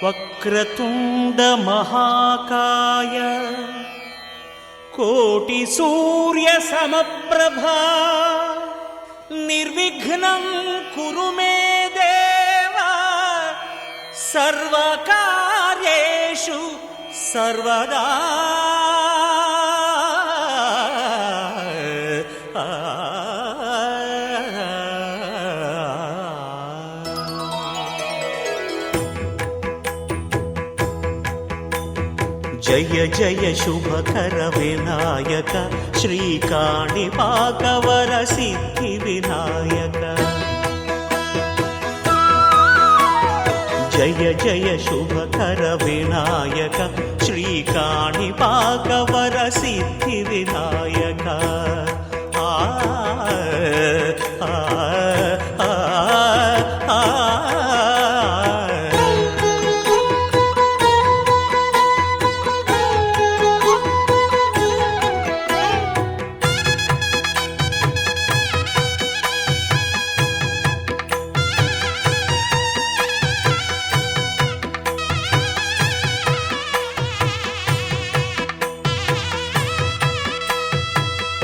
వక్రతుండ మహాకాయ కోటి సూర్య సమప్రభా నిర్విఘ్నం కురు మే దేవ సర్వకార్యేషు సర్వదా. జయ జయ శుభకర వినాయక శ్రీకాణిపాకవర సిద్ధి వినాయక. జయ జయ శుభకర వినాయక శ్రీకాణిపాకవర సిద్ధి వినాయక.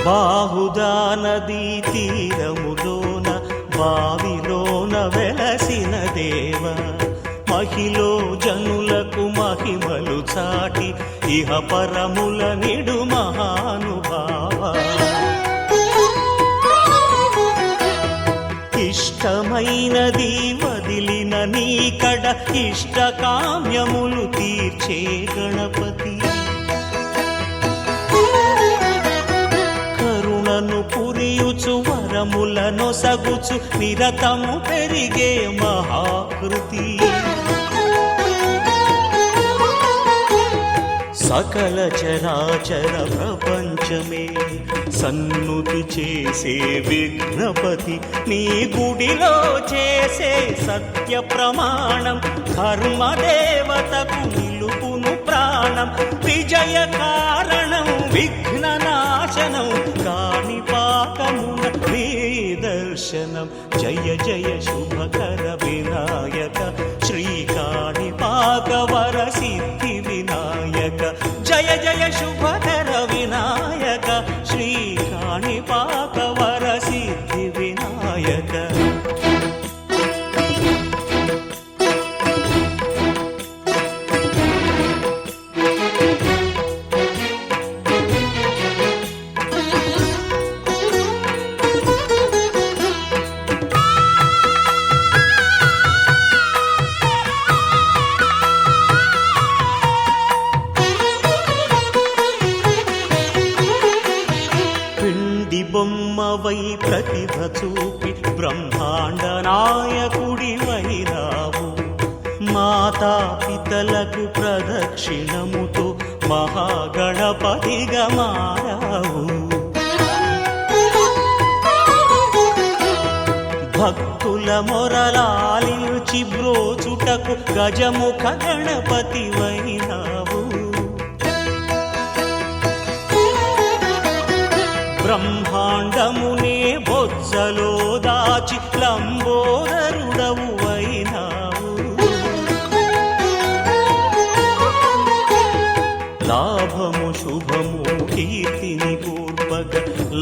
బాహుదా నదీ తీరములోన బావిలోన వెలసిన దేవ మహిలో జనులకు మహిమలు చాటి ఇహ పరముల నిడు మహానుభావ. ఇష్టమైనది వదిలిన నీకడ ఇష్ట కామ్యములు తీర్చే గణపతి. పురియుచు వరములను సగుచు నిరతము పెరిగే మహాకృతి. సకల చరాచర ప్రపంచమే సన్నుతి చేసే విఘ్నపతి. నీ గుడిలో చేసే సత్య ప్రమాణం ధర్మదేవతకు నిలుపును ప్రాణం. విజయ కారణం విఘ్న నాశనం కాణిపాకమున నీ దర్శనం. జయ జయ శుభకర వినాయక శ్రీకాణిపాకవర సిద్ధి వినాయక. జయ జయ శుభకర వినాయక శ్రీకాణిపాకవర సిద్ధి వినాయక. బొమ్మవై ప్రతిభ చూపి బ్రహ్మాండ నాయకుడి వైరావు. మాతా పితలకు ప్రదక్షిణముతో మహాగణపతిగా మారావు. భక్తుల మొరలాలించి బ్రోచుటకు గజముఖ గణపతి వైనావు. బ్రహ్మాండమునే బొజ్జలో దాచి లంబోదరుడవు అయినావు. లాభము శుభము కీర్తిని పూర్వగ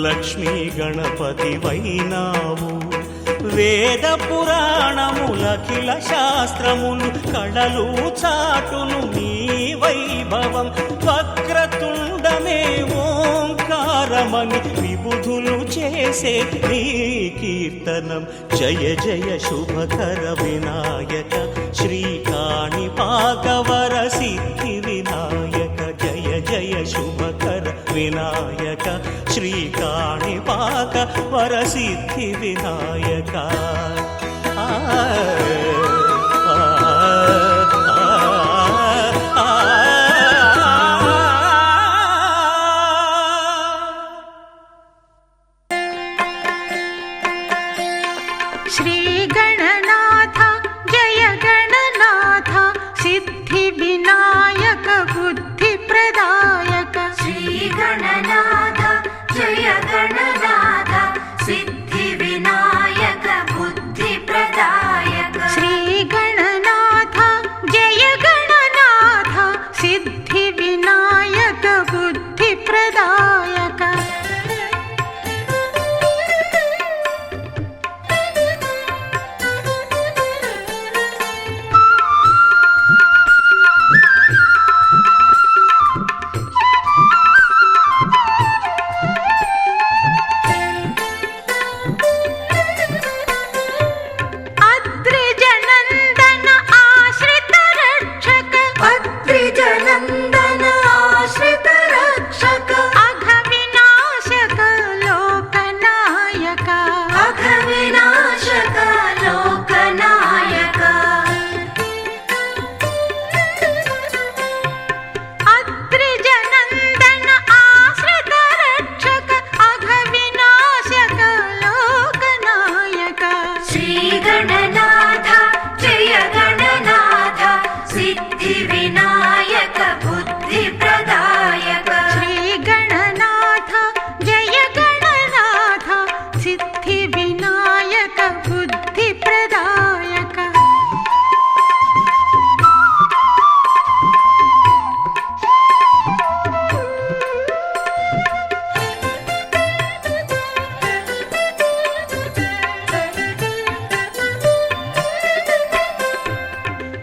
లక్ష్మీ గణపతి వైనావు. వేద పురాణములఖిల శాస్త్రములు కళలు చాటును నీ వైభవం. వక్రతుండమే ఓంకారమని విబుధులు చేసే నీ కీర్తనం. జయ జయ శుభకర వినాయక శ్రీకాణిపాకవర సిద్ధి వినాయక. జయ జయ శుభకర వినాయక శ్రీకాణిపాకవర సిద్ధి వినాయక. श्री गणनाथ जय गणनाथ सिद्धि विनायक बुद्धि प्रदायक. श्री गणनाथ जय गणनाथ सिद्धि विनायक बुद्धि प्रदायक. श्री नन्दन आश्रित रक्षक अघ विनाशक लोकनायक अघ विनाशक लोकनायक अद्रिज नन्दन आश्रित रक्षक अघ विनाशक लोकनायक श्रीगणनाथ जय गणनाथ सिद्धिविनायक बुद्धिप्रदायक श्रीगणनाथ जय गणनाथ सिद्धिविनायक बुद्धिप्रदायक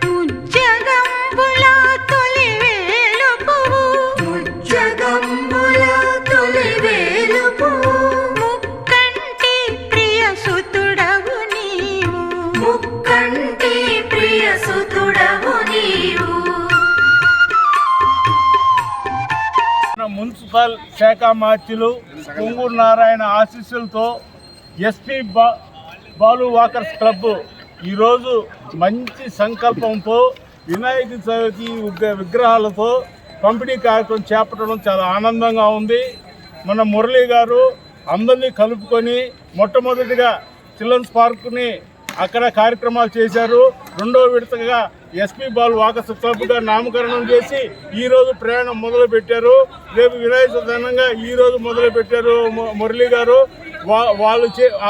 ముజ్జగంబుల తొలివేలుపువు ముజ్జగంబుల తొలివేలుపు ముక్కంటి ప్రియసుతుడవు నీవు ముక్కంటి ప్రియసుతుడవు నీవు మున్సిపల్ శాఖ మార్చులు పొంగూరు నారాయణ ఆశీస్సులతో ఎస్పీ బాలు వాకర్స్ క్లబ్ ఈరోజు మంచి సంకల్పంతో వినాయక చవితి విగ్రహాలతో పంపిణీ కార్యక్రమం చేపట్టడం చాలా ఆనందంగా ఉంది. మన మురళీ గారు అందరినీ కలుపుకొని మొట్టమొదటిగా చిల్డ్రన్స్ పార్క్ని అక్కడ కార్యక్రమాలు చేశారు. రెండో విడతగా ఎస్పీ బాల్ వాకర్స్ క్లబ్గా నామకరణం చేసి ఈరోజు ప్రయాణం మొదలుపెట్టారు. రేపు వినాయక చవితి ఈరోజు మొదలుపెట్టారు మురళీ గారు.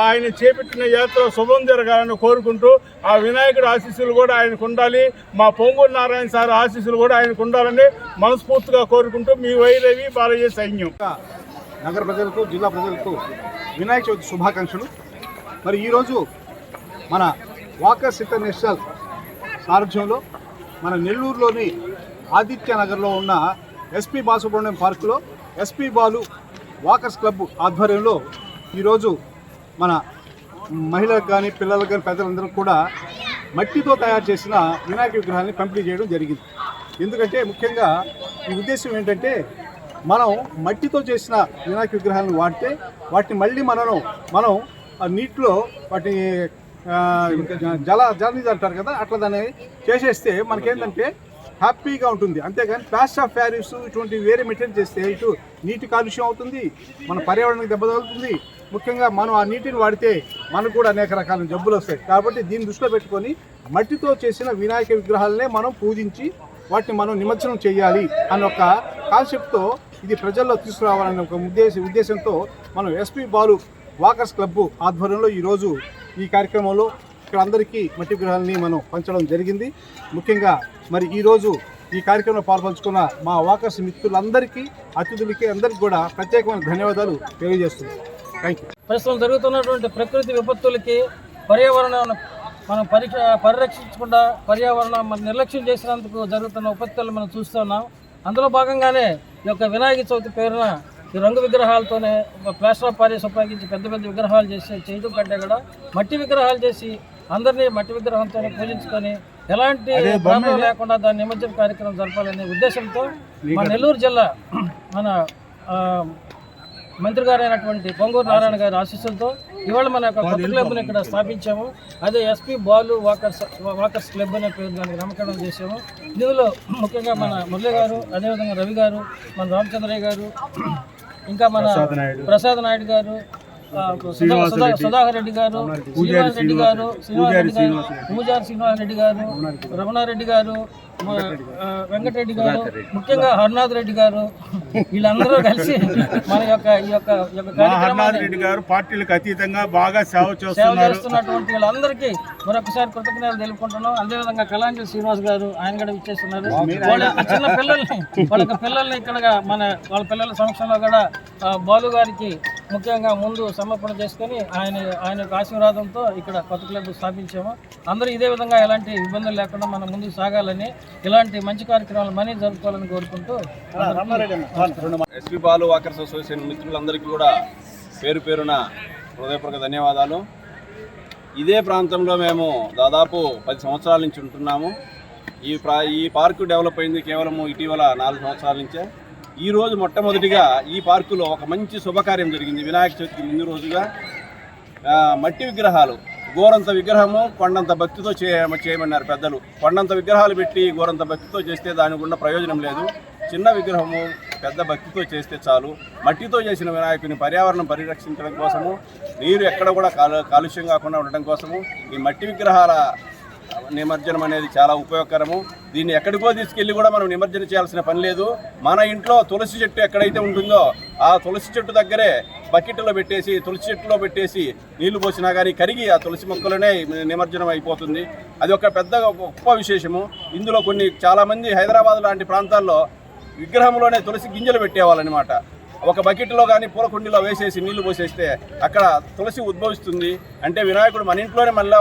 ఆయన చేపట్టిన యాత్ర శుభం జరగాలని కోరుకుంటూ ఆ వినాయకుడి ఆశీస్సులు కూడా ఆయనకు ఉండాలి, మా పొంగూరు నారాయణ సార్ ఆశీస్సులు కూడా ఆయనకు ఉండాలని మనస్ఫూర్తిగా కోరుకుంటూ మీ వైరవి బాలయ్య సైన్యం. నగర ప్రజలకు జిల్లా ప్రజలకు వినాయక చవితి శుభాకాంక్షలు. మరి ఈరోజు మన వాకర్స్ ఇంటర్నేషనల్ సారథ్యంలో మన నెల్లూరులోని ఆదిత్య నగర్లో ఉన్న ఎస్పీ బాలసుబ్రహ్మణ్యం పార్కులో ఎస్పీ బాలు వాకర్స్ క్లబ్ ఆధ్వర్యంలో ఈరోజు మన మహిళలకు కానీ పిల్లలకు కానీ పెద్దలందరూ కూడా మట్టితో తయారు చేసిన వినాయక విగ్రహాన్ని పంపిణీ చేయడం జరిగింది. ఎందుకంటే ముఖ్యంగా ఈ ఉద్దేశం ఏంటంటే మనం మట్టితో చేసిన వినాయక విగ్రహాలను వాడితే వాటిని మళ్ళీ మనం నీటిలో వాటిని జలనిధి అంటారు కదా, అట్లా దాన్ని చేసేస్తే మనకేంటంటే హ్యాపీగా ఉంటుంది. అంతేగాని ప్లాస్టర్ ఆఫ్ ప్యారిస్ ఇటువంటి వేరే మెటీరియల్ చేస్తే ఇటు నీటి కాలుష్యం అవుతుంది, మన పర్యావరణానికి దెబ్బ తగులుతుంది. ముఖ్యంగా మనం ఆ నీటిని వాడితే మనకు కూడా అనేక రకాల జబ్బులు వస్తాయి. కాబట్టి దీన్ని దృష్టిలో పెట్టుకొని మట్టితో చేసిన వినాయక విగ్రహాలనే మనం పూజించి వాటిని మనం నిమజ్జనం చేయాలి అన్న ఒక కాన్సెప్ట్తో ఇది ప్రజల్లో తీసుకురావాలనే ఒక ఉద్దేశంతో మనం ఎస్పీ బాలు వాకర్స్ క్లబ్ ఆధ్వర్యంలో ఈరోజు ఈ కార్యక్రమంలో ఇక్కడ అందరికీ మట్టి విగ్రహాలని మనం పంచడం జరిగింది. ముఖ్యంగా మరి ఈరోజు ఈ కార్యక్రమంలో పాల్పంచుకున్న మా వాకర్స్ మిత్రులందరికీ, అతిథులకి అందరికీ కూడా ప్రత్యేకమైన ధన్యవాదాలు తెలియజేస్తున్నాం. Thank you. ప్రస్తుతం జరుగుతున్నటువంటి ప్రకృతి విపత్తులకి పర్యావరణాన్ని మనం పరిరక్షించకుండా పర్యావరణం మనం నిర్లక్ష్యం చేసినందుకు జరుగుతున్న విపత్తులు మనం చూస్తున్నాం. అందులో భాగంగానే ఈ యొక్క వినాయక చవితి పేరున ఈ రంగు విగ్రహాలతోనే ప్లాస్టర్ ఆఫ్ ప్యారిస్ ఉపయోగించి పెద్ద పెద్ద విగ్రహాలు చేయడం కంటే కూడా మట్టి విగ్రహాలు చేసి అందరినీ మట్టి విగ్రహంతో పూజించుకొని ఎలాంటి ప్రాబ్లం లేకుండా దాని నిమజ్జన కార్యక్రమం జరపాలనే ఉద్దేశంతో మన నెల్లూరు జిల్లా మన మంత్రి గారు అయినటువంటి పొంగూరు నారాయణ గారి ఆశీస్సులతో ఇవాళ మన యొక్క కొత్త క్లబ్ని ఇక్కడ స్థాపించాము. అదే ఎస్పీ బాలు వాకర్స్ క్లబ్ అనే పేరు దానికి నామకరణం చేసాము. ఇందులో ముఖ్యంగా మన మురళి గారు, అదేవిధంగా రవి గారు, మన రామచంద్రయ్య గారు, ఇంకా మన ప్రసాద్ నాయుడు గారు, సుధాకర్ రెడ్డి గారు, శ్రీనివాస్ రెడ్డి గారు, పూజారి శ్రీనివాస్ రెడ్డి గారు, రమణారెడ్డి గారు, వెంకటరెడ్డి గారు, ముఖ్యంగా హర్నాథ్ రెడ్డి గారు, వీళ్ళందరూ కలిసి మన ఈ యొక్క రెడ్డి గారు పార్టీలకు అతీతంగా బాగా సేవ చేస్తున్నటువంటి వీళ్ళందరికీ మరొకసారి కృతజ్ఞతలు తెలుపుకుంటున్నాం. అదేవిధంగా కళాంజలి శ్రీనివాస్ గారు ఆయన కూడా ఇచ్చేస్తున్నారు. వాళ్ళ చిన్న పిల్లల్ని ఇక్కడ వాళ్ళ పిల్లల సమక్షంలో కూడా బాలు గారికి ముఖ్యంగా ముందు సమర్పణ చేసుకొని ఆయన యొక్క ఆశీర్వాదంతో ఇక్కడ కొత్త క్లబ్ స్థాపించాము. అందరూ ఇదే విధంగా ఎలాంటి ఇబ్బందులు లేకుండా మనం ముందుకు సాగాలని, ఇలాంటి మంచి కార్యక్రమాలు మనీ జరుపుకోవాలని కోరుకుంటూ ఎస్పీ బాలు వాకర్స్ అసోసియేషన్ మిత్రులందరికీ కూడా పేరు పేరున హృదయపూర్వక ధన్యవాదాలు. ఇదే ప్రాంతంలో మేము దాదాపు 10 సంవత్సరాల నుంచి ఉంటున్నాము. ఈ పార్కు డెవలప్ అయింది కేవలం ఇటీవల 4 సంవత్సరాల నుంచే. ఈ రోజు మొట్టమొదటిగా ఈ పార్కులో ఒక మంచి శుభకార్యం జరిగింది. వినాయక చవితికి ముందు రోజుగా మట్టి విగ్రహాలు, గోరంత విగ్రహము కొండంత భక్తితో చేయమన్నారు పెద్దలు. కొండంత విగ్రహాలు పెట్టి గోరంత భక్తితో చేస్తే దానికి ఉన్న ప్రయోజనం లేదు. చిన్న విగ్రహము పెద్ద భక్తితో చేస్తే చాలు. మట్టితో చేసిన వినాయకుని పర్యావరణం పరిరక్షించడం కోసము, నీరు ఎక్కడ కూడా కాలుష్యం కాకుండా ఉండడం కోసము ఈ మట్టి విగ్రహాల నిమజ్జనం అనేది చాలా ఉపయోగకరము. దీన్ని ఎక్కడికో తీసుకెళ్ళి కూడా మనం నిమజ్జనం చేయాల్సిన పని లేదు. మన ఇంట్లో తులసి చెట్టు ఎక్కడైతే ఉంటుందో ఆ తులసి చెట్టు దగ్గరే బకెట్లో పెట్టేసి, తులసి చెట్టులో పెట్టేసి నీళ్లు పోసినా కానీ కరిగి ఆ తులసి మొక్కలోనే నిమజ్జనం అయిపోతుంది. అది ఒక పెద్ద గొప్ప విశేషము. ఇందులో చాలామంది హైదరాబాద్ లాంటి ప్రాంతాల్లో విగ్రహంలోనే తులసి గింజలు పెట్టేవాళ్ళనమాట. ఒక బకెట్లో కానీ పూల కుండీలో వేసేసి నీళ్లు పోసేస్తే అక్కడ తులసి ఉద్భవిస్తుంది. అంటే వినాయకుడు మన ఇంట్లోనే మళ్ళీ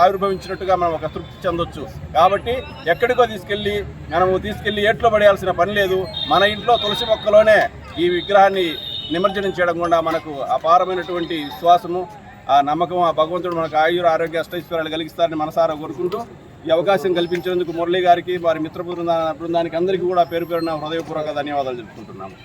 ఆవిర్భవించినట్టుగా మనం ఒక తృప్తి చెందొచ్చు. కాబట్టి ఎక్కడికో తీసుకెళ్ళి ఏట్లో పడేయాల్సిన పని లేదు. మన ఇంట్లో తులసి మొక్కలోనే ఈ విగ్రహాన్ని నిమజ్జనం చేయడం కూడా మనకు అపారమైనటువంటి విశ్వాసము, ఆ నమ్మకం, ఆ భగవంతుడు మనకు ఆయుర ఆరోగ్య అష్టైశ్వర్యాలు కలిగిస్తారని మనసారా కోరుకుంటూ ఈ అవకాశం కల్పించినందుకు మురళి గారికి, వారి మిత్ర బృందానికి అందరికీ కూడా పేరు పేరున హృదయపూర్వక ధన్యవాదాలు తెలుపుకుంటున్నాము.